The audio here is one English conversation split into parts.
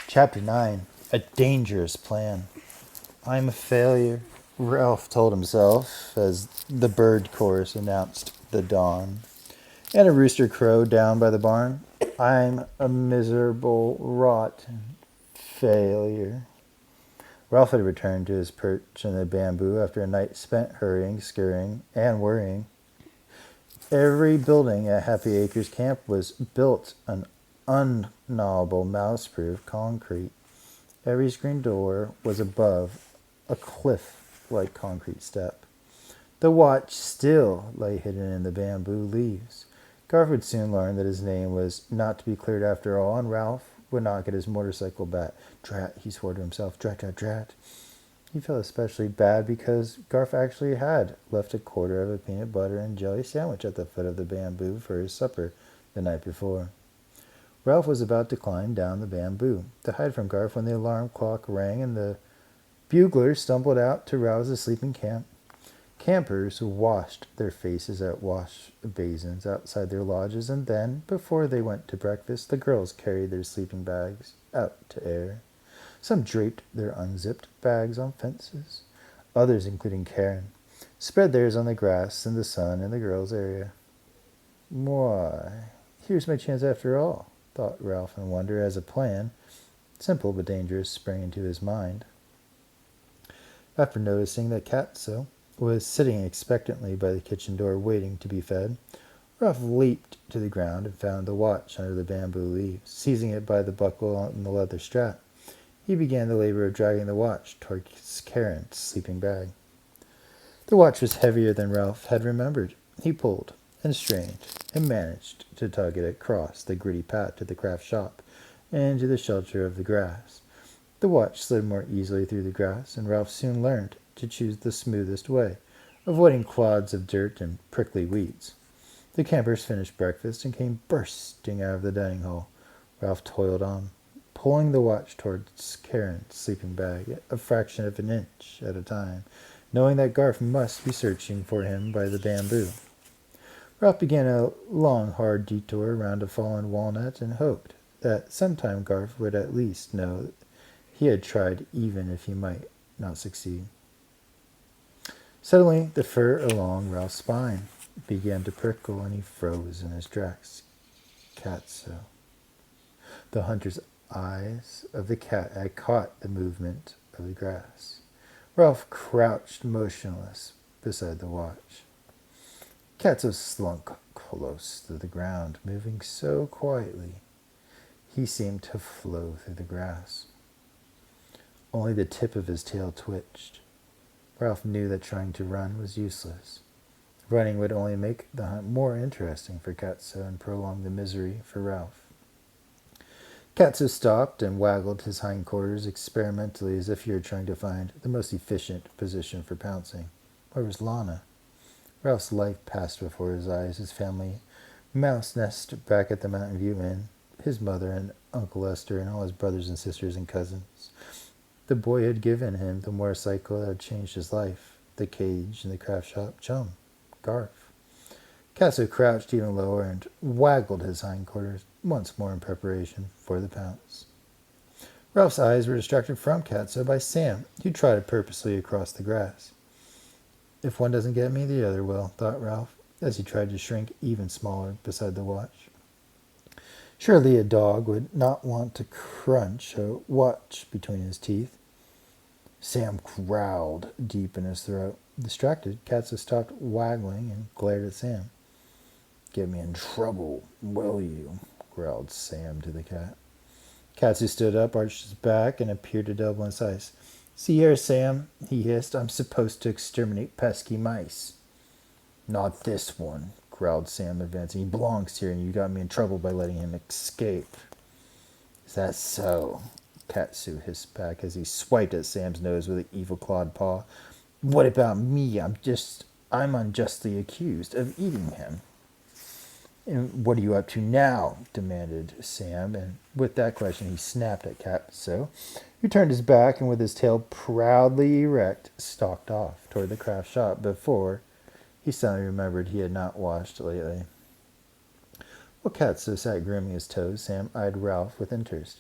Chapter 9. A Dangerous Plan. I'm a failure, Ralph told himself as the bird chorus announced the dawn. And a rooster crowed down by the barn. I'm a miserable, rotten failure. Ralph had returned to his perch in the bamboo after a night spent hurrying, scurrying, and worrying. Every building at Happy Acres Camp was built on unknowable mouse-proof concrete. Every screen door was above a cliff-like concrete step. The watch still lay hidden in the bamboo leaves. Garth would soon learn that his name was not to be cleared after all, and Ralph would not get his motorcycle back. Drat, he swore to himself. Drat, drat, drat. He felt especially bad because Garth actually had left a quarter of a peanut butter and jelly sandwich at the foot of the bamboo for his supper the night before. Ralph was about to climb down the bamboo to hide from Garth when the alarm clock rang and the buglers stumbled out to rouse the sleeping camp. Campers washed their faces at wash basins outside their lodges, and then, before they went to breakfast, the girls carried their sleeping bags out to air. Some draped their unzipped bags on fences. Others, including Karen, spread theirs on the grass in the sun in the girls' area. Why, here's my chance after all, thought Ralph in wonder as a plan, simple but dangerous, sprang into his mind. After noticing that Katso was sitting expectantly by the kitchen door waiting to be fed, Ralph leaped to the ground and found the watch under the bamboo leaves. Seizing it by the buckle on the leather strap, he began the labor of dragging the watch towards Karen's sleeping bag. The watch was heavier than Ralph had remembered. He pulled and strained and managed to tug it across the gritty path to the craft shop and into the shelter of the grass. The watch slid more easily through the grass, and Ralph soon learned to choose the smoothest way, avoiding clods of dirt and prickly weeds. The campers finished breakfast and came bursting out of the dining hall. Ralph toiled on, pulling the watch towards Karen's sleeping bag a fraction of an inch at a time, knowing that Garth must be searching for him by the bamboo. Ralph began a long, hard detour around a fallen walnut and hoped that sometime Garth would at least know he had tried, even if he might not succeed. Suddenly, the fur along Ralph's spine began to prickle, and he froze in his tracks. Katso. The hunter's eyes of the cat had caught the movement of the grass. Ralph crouched motionless beside the watch. Katso slunk close to the ground, moving so quietly he seemed to flow through the grass. Only the tip of his tail twitched. Ralph knew that trying to run was useless. Running would only make the hunt more interesting for Katso and prolong the misery for Ralph. Katso stopped and waggled his hindquarters experimentally as if he were trying to find the most efficient position for pouncing. Where was Lana? Ralph's life passed before his eyes, his family mouse nest back at the Mountain View Inn, his mother and Uncle Lester and all his brothers and sisters and cousins. The boy had given him the motorcycle that had changed his life, the cage and the craft shop chum, Garth. Katso crouched even lower and waggled his hindquarters once more in preparation for the pounce. Ralph's eyes were distracted from Katso by Sam, who trotted purposely across the grass. If one doesn't get me, the other will, thought Ralph, as he tried to shrink even smaller beside the watch. Surely a dog would not want to crunch a watch between his teeth. Sam growled deep in his throat. Distracted, Katso stopped waggling and glared at Sam. Get me in trouble, will you? Growled Sam to the cat. Katso stood up, arched his back, and appeared to double in size. See here, Sam, he hissed. I'm supposed to exterminate pesky mice. Not this one, growled Sam, advancing. He belongs here, and you got me in trouble by letting him escape. Is that so? Katsu hissed back as he swiped at Sam's nose with an evil-clawed paw. What about me? I'm unjustly accused of eating him. And what are you up to now? Demanded Sam, and with that question he snapped at Katsu, who turned his back and with his tail proudly erect stalked off toward the craft shop before he suddenly remembered he had not washed lately. While Katsu sat grooming his toes, Sam eyed Ralph with interest.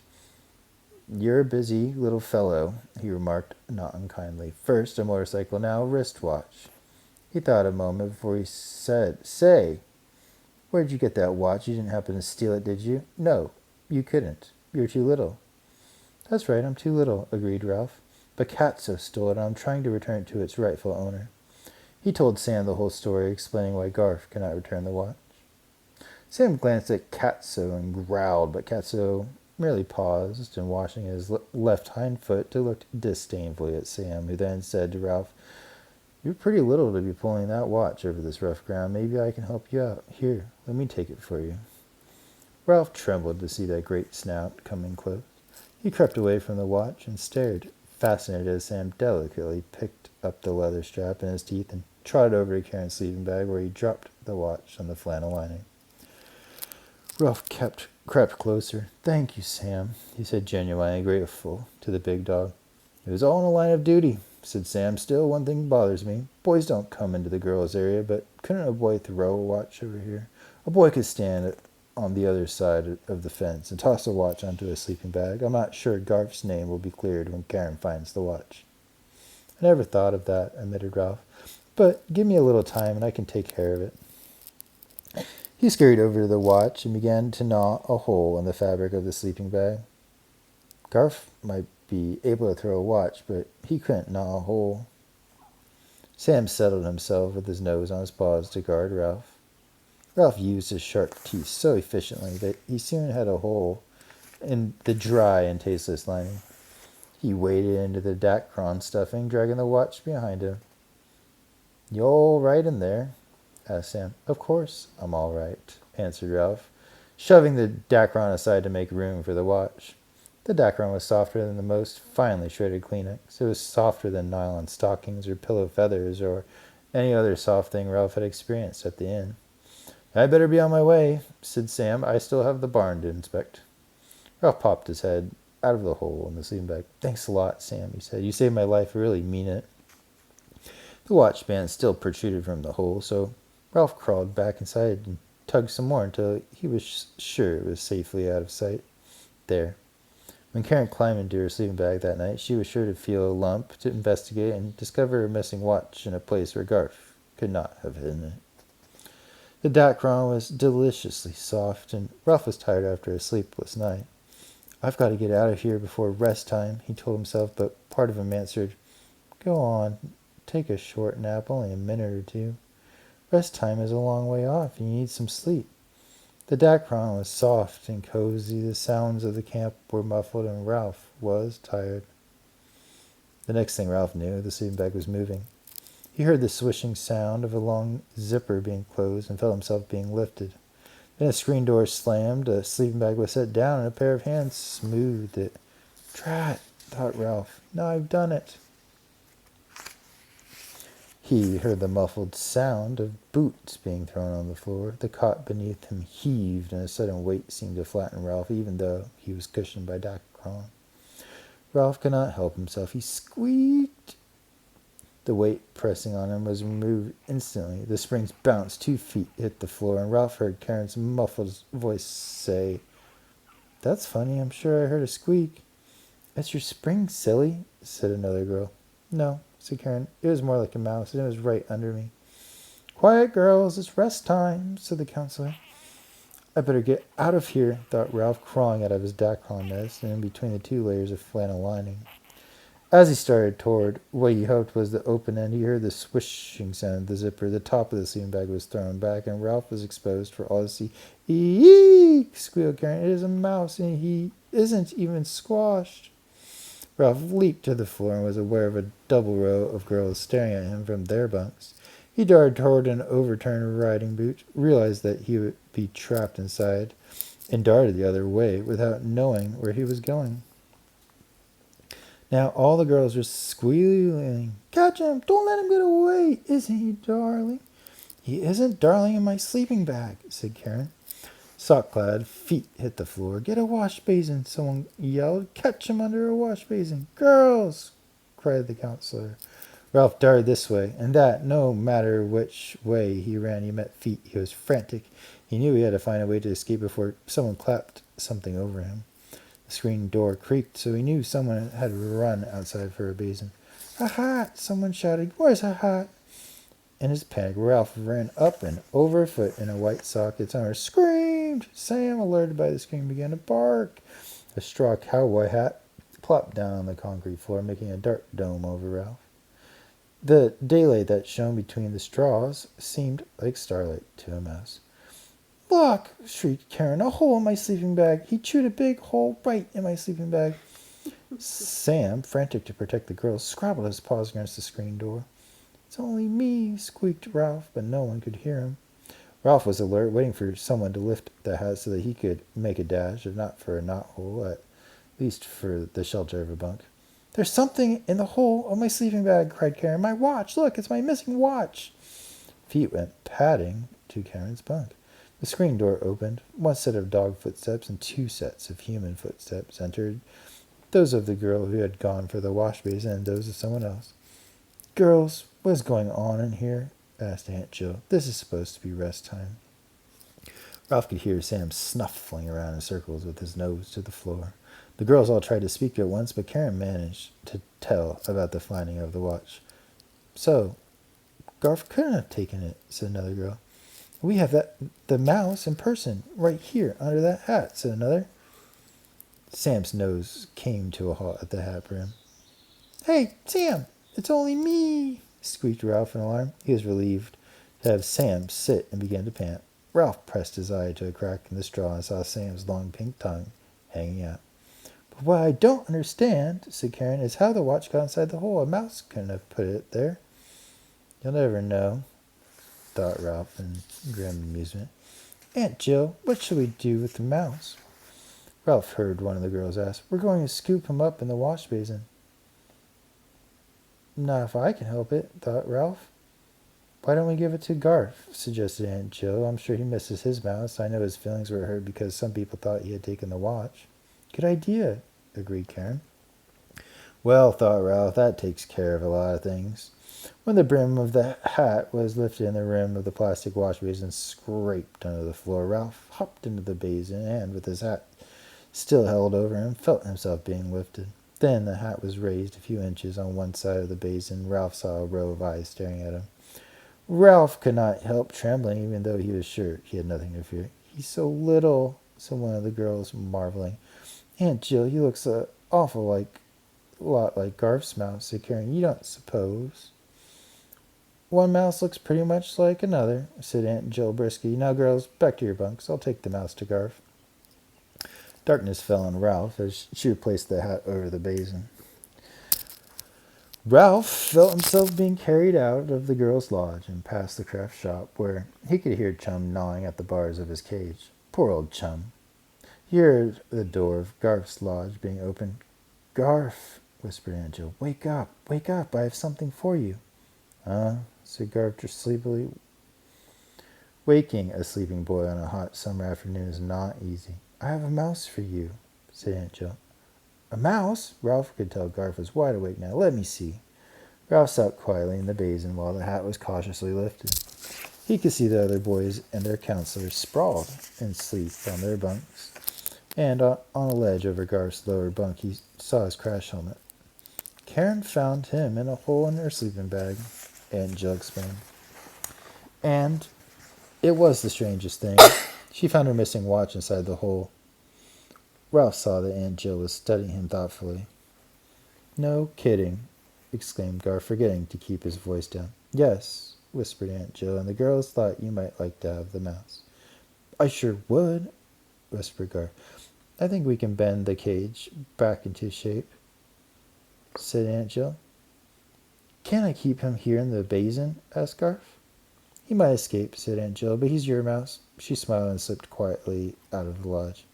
You're a busy little fellow, he remarked, not unkindly. First a motorcycle, now a wristwatch. He thought a moment before he said, Say, where'd you get that watch? You didn't happen to steal it, did you? No, you couldn't. You're too little. That's right, I'm too little, agreed Ralph. But Katso stole it, and I'm trying to return it to its rightful owner. He told Sam the whole story, explaining why Garf could not return the watch. Sam glanced at Katso and growled, but Katso merely paused and washing his left hind foot to look disdainfully at Sam, who then said to Ralph, You're pretty little to be pulling that watch over this rough ground. Maybe I can help you out. Here, let me take it for you. Ralph trembled to see that great snout coming close. He crept away from the watch and stared, fascinated as Sam delicately picked up the leather strap in his teeth and trotted over to Karen's sleeping bag where he dropped the watch on the flannel lining. Ralph crept closer. Thank you, Sam, he said, genuinely grateful to the big dog. It was all in the line of duty, said Sam. Still, one thing bothers me. Boys don't come into the girls' area, but couldn't a boy throw a watch over here? A boy could stand on the other side of the fence and toss a watch onto a sleeping bag. I'm not sure Garf's name will be cleared when Karen finds the watch. I never thought of that, admitted Ralph. But give me a little time and I can take care of it. He scurried over to the watch and began to gnaw a hole in the fabric of the sleeping bag. Garf might be able to throw a watch, but he couldn't gnaw a hole. Sam settled himself with his nose on his paws to guard Ralph. Ralph used his sharp teeth so efficiently that he soon had a hole in the dry and tasteless lining. He waded into the Dacron stuffing, dragging the watch behind him. You all right in there? Asked Sam. Of course I'm all right, answered Ralph, shoving the Dacron aside to make room for the watch. The Dacron was softer than the most finely shredded Kleenex. It was softer than nylon stockings or pillow feathers or any other soft thing Ralph had experienced at the inn. I'd better be on my way, said Sam. I still have the barn to inspect. Ralph popped his head out of the hole in the sleeping bag. Thanks a lot, Sam, he said. You saved my life. I really mean it. The watch band still protruded from the hole, so Ralph crawled back inside and tugged some more until he was sure it was safely out of sight. There. When Karen climbed into her sleeping bag that night, she was sure to feel a lump, to investigate, and discover a missing watch in a place where Garf could not have hidden it. The Dacron was deliciously soft, and Ralph was tired after a sleepless night. I've got to get out of here before rest time, he told himself, but part of him answered, Go on, take a short nap, only a minute or two. Rest time is a long way off, and you need some sleep. The Dacron was soft and cozy. The sounds of the camp were muffled, and Ralph was tired. The next thing Ralph knew, the sleeping bag was moving. He heard the swishing sound of a long zipper being closed and felt himself being lifted. Then a screen door slammed, a sleeping bag was set down, and a pair of hands smoothed it. Drat, thought Ralph. Now I've done it. He heard the muffled sound of boots being thrown on the floor. The cot beneath him heaved, and a sudden weight seemed to flatten Ralph, even though he was cushioned by Dacron. Ralph could not help himself. He squeaked. The weight pressing on him was removed instantly. The springs bounced. 2 feet hit the floor, and Ralph heard Karen's muffled voice say, That's funny. I'm sure I heard a squeak. That's your spring, silly, said another girl. No, said Karen. It was more like a mouse, and it was right under me. Quiet, girls. It's rest time, said the counselor. I better get out of here, thought Ralph, crawling out of his Dacron nest and in between the 2 layers of flannel lining. As he started toward what he hoped was the open end, he heard the swishing sound of the zipper. The top of the sleeping bag was thrown back, and Ralph was exposed for all to see. Eek! Squealed Karen. It is a mouse, and he isn't even squashed. Ralph leaped to the floor and was aware of a double row of girls staring at him from their bunks. He darted toward an overturned riding boot, realized that he would be trapped inside, and darted the other way without knowing where he was going. Now all the girls were squealing, Catch him! Don't let him get away! Isn't he darling? He isn't darling in my sleeping bag, said Karen. Sock-clad feet hit the floor. Get a wash basin, someone yelled. Catch him under a wash basin. Girls! Cried the counselor. Ralph darted this way and that. No matter which way he ran, he met feet. He was frantic. He knew he had to find a way to escape before someone clapped something over him. The screen door creaked, so he knew someone had run outside for a basin. A hat! Someone shouted. Where's a hat? In his panic, Ralph ran up and over a foot in a white sock. Its owner screamed. Sam, alerted by the scream, began to bark. A straw cowboy hat plopped down on the concrete floor, making a dark dome over Ralph. The daylight that shone between the straws seemed like starlight to a mouse. Look! Shrieked Karen. A hole in my sleeping bag. He chewed a big hole right in my sleeping bag. Sam, frantic to protect the girls, scrabbled his paws against the screen door. It's only me, squeaked Ralph, but no one could hear him. Ralph was alert, waiting for someone to lift the hat so that he could make a dash, if not for a knothole, at least for the shelter of a bunk. There's something in the hole of my sleeping bag, cried Karen. My watch! Look, it's my missing watch! Feet went padding to Karen's bunk. The screen door opened. One set of dog footsteps and two sets of human footsteps entered, those of the girl who had gone for the wash basin and those of someone else. Girls, what's going on in here? Asked Aunt Jill. This is supposed to be rest time. Ralph could hear Sam snuffling around in circles with his nose to the floor. The girls all tried to speak at once, but Karen managed to tell about the finding of the watch. So, Garf couldn't have taken it, said another girl. We have the mouse in person, right here, under that hat, said another. Sam's nose came to a halt at the hat brim. Hey, Sam, it's only me, squeaked Ralph in alarm. He was relieved to have Sam sit and began to pant. Ralph pressed his eye to a crack in the straw and saw Sam's long pink tongue hanging out. But what I don't understand, said Karen, is how the watch got inside the hole. A mouse couldn't have put it there. You'll never know, thought Ralph in grim amusement. Aunt Jill, what shall we do with the mouse? Ralph heard one of the girls ask. We're going to scoop him up in the wash basin. Not if I can help it, thought Ralph. Why don't we give it to Garf? Suggested Aunt Jill. I'm sure he misses his mouse. I know his feelings were hurt because some people thought he had taken the watch. Good idea, agreed Karen. Well, thought Ralph, that takes care of a lot of things. When the brim of the hat was lifted and the rim of the plastic wash basin scraped under the floor, Ralph hopped into the basin and, with his hat still held over him, felt himself being lifted. Then the hat was raised a few inches on one side of the basin. Ralph saw a row of eyes staring at him. Ralph could not help trembling, even though he was sure he had nothing to fear. He's so little, said one of the girls, marveling. Aunt Jill, he looks a lot like Garf's mouse, said Karen. You don't suppose? One mouse looks pretty much like another, said Aunt Jill briskly. Now, girls, back to your bunks. I'll take the mouse to Garf. Darkness fell on Ralph as she replaced the hat over the basin. Ralph felt himself being carried out of the girls' lodge and past the craft shop, where he could hear Chum gnawing at the bars of his cage. Poor old Chum. He heard the door of Garf's lodge being opened. Garf, whispered Aunt Jill. Wake up, I have something for you. Said Garf just sleepily. Waking a sleeping boy on a hot summer afternoon is not easy. I have a mouse for you, said Aunt Jill. A mouse? Ralph could tell Garf was wide awake now. Let me see. Ralph sat quietly in the basin while the hat was cautiously lifted. He could see the other boys and their counselors sprawled in sleep on their bunks. And on a ledge over Garf's lower bunk, he saw his crash helmet. Karen found him in a hole in her sleeping bag, Aunt Jill explained. And it was the strangest thing. She found her missing watch inside the hole. Ralph saw that Aunt Jill was studying him thoughtfully. No kidding, exclaimed Garf, forgetting to keep his voice down. Yes, whispered Aunt Jill, and the girls thought you might like to have the mouse. I sure would, whispered Garf. I think we can bend the cage back into shape, said Aunt Jill. Can I keep him here in the basin? Asked Garf. He might escape, said Aunt Jill, but he's your mouse. She smiled and slipped quietly out of the lodge.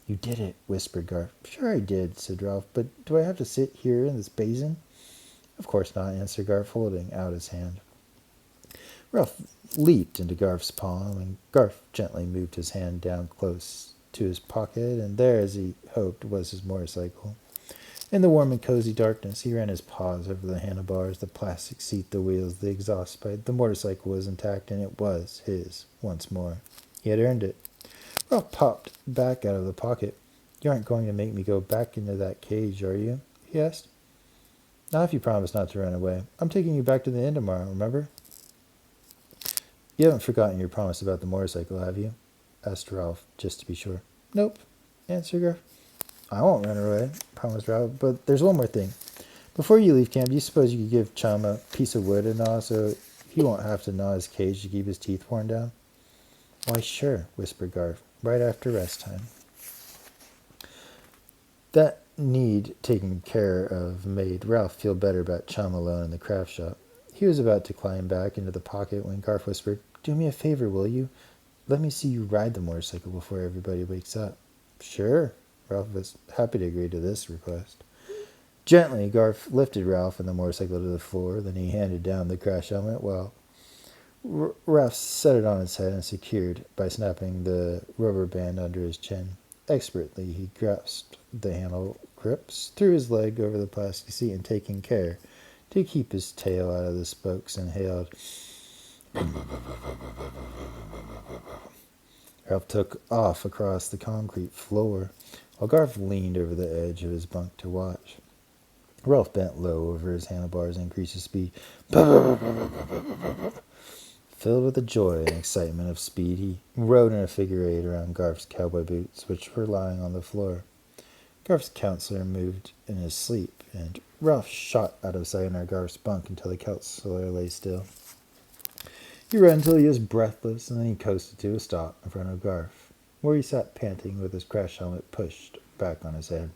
You did it, whispered Garf. Sure I did, said Ralph, but do I have to sit here in this basin? Of course not, answered Garf, holding out his hand. Ralph leaped into Garf's palm, and Garf gently moved his hand down close to his pocket, and there, as he hoped, was his motorcycle. In the warm and cozy darkness, he ran his paws over the handlebars, the plastic seat, the wheels, the exhaust pipe. The motorcycle was intact, and it was his once more. He had earned it. Ralph popped back out of the pocket. You aren't going to make me go back into that cage, are you? He asked. Not if you promise not to run away. I'm taking you back to the inn tomorrow, remember? You haven't forgotten your promise about the motorcycle, have you? Asked Ralph, just to be sure. Nope, answered Garf. I won't run away, promised Ralph, but there's one more thing. Before you leave camp, do you suppose you could give Chum a piece of wood to gnaw so he won't have to gnaw his cage to keep his teeth worn down? Why, sure, whispered Garf, right after rest time. That need taken care of made Ralph feel better about Chum alone in the craft shop. He was about to climb back into the pocket when Garf whispered, Do me a favor, will you? Let me see you ride the motorcycle before everybody wakes up. Sure. Ralph was happy to agree to this request. Gently, Garf lifted Ralph and the motorcycle to the floor. Then he handed down the crash helmet while Ralph set it on his head and secured by snapping the rubber band under his chin. Expertly, he grasped the handle grips, threw his leg over the plastic seat, and taking care to keep his tail out of the spokes, inhaled. Ralph took off across the concrete floor, while Garf leaned over the edge of his bunk to watch. Ralph bent low over his handlebars and increased his speed. Filled with the joy and excitement of speed, he rode in a figure eight around Garf's cowboy boots, which were lying on the floor. Garf's counselor moved in his sleep, and Ralph shot out of sight under Garf's bunk until the counselor lay still. He ran until he was breathless, and then he coasted to a stop in front of Garf, where he sat panting with his crash helmet pushed back on his head.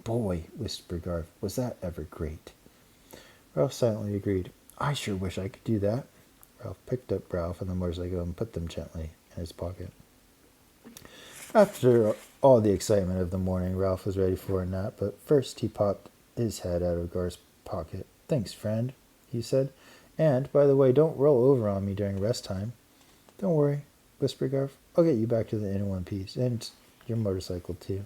Boy, whispered Garf, was that ever great? Ralph silently agreed. I sure wish I could do that. Ralph picked up Ralph and the motorcycle and put them gently in his pocket. After all the excitement of the morning, Ralph was ready for a nap, but first he popped his head out of Garf's pocket. Thanks, friend, he said. And, by the way, don't roll over on me during rest time. Don't worry, whispered Garf. I'll get you back to the inn in one piece, and your motorcycle, too.